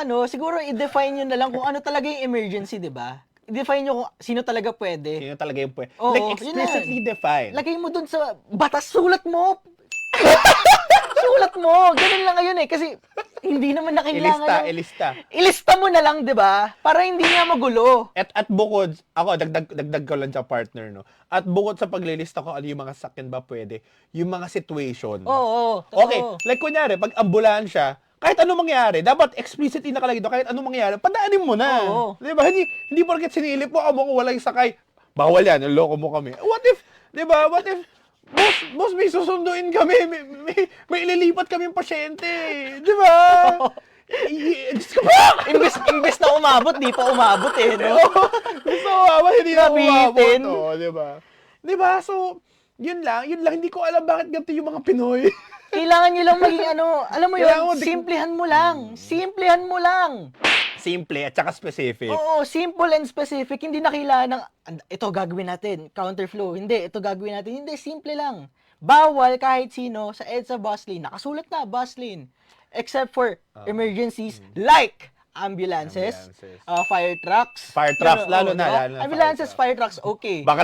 ano, siguro i-define nyo na lang kung ano talaga yung emergency, di ba? I-define nyo kung sino talaga pwede. Sino talaga yung pwede. Oo, Like, yun explicitly define. Lagay mo dun sa batas, sulat mo. Sulat mo. Ganun lang ngayon eh. Kasi hindi naman na kailangan ilista mo na lang, di ba? Para hindi nga magulo. At bukod, ako, dagdag ko lang sa partner, no? At bukod sa paglilista ko ano yung mga sakyan ba pwede, yung mga situation. Oo, Okay, like kunyari, pag ambulansya, kahit anong mangyari, dapat explicitly nakalagay doon, kahit anong mangyari, padaanin mo na. Oo. Di ba? Hindi porket sinilip mo, amo ko walang sakay. Bawal yan, loko mo kami. What if, di ba? What if, boss, may susunduin kami, may ililipat kaming pasyente. Di ba? Diyos ko ba? Imbes na umabot, di pa umabot eh, no? Gusto ko ba? Hindi na umabot. Nabitin. Di ba? Di ba? So, yun lang. Hindi ko alam bakit ganito yung mga Pinoy. Kailangan nyo lang maging ano, alam mo Kailangan mo yun, simplihan mo lang. Simplihan mo lang. Simple at saka specific. Oo, simple and specific. Hindi na kailangan ng, ito gagawin natin, counterflow. Hindi, ito gagawin natin. Hindi, simple lang. Bawal kahit sino sa EDSA bus lane. Nakasulat na, bus lane. Except for emergencies like ambulances, fire trucks. Fire trucks, lalo na. Ambulances, fire trucks, okay. Baka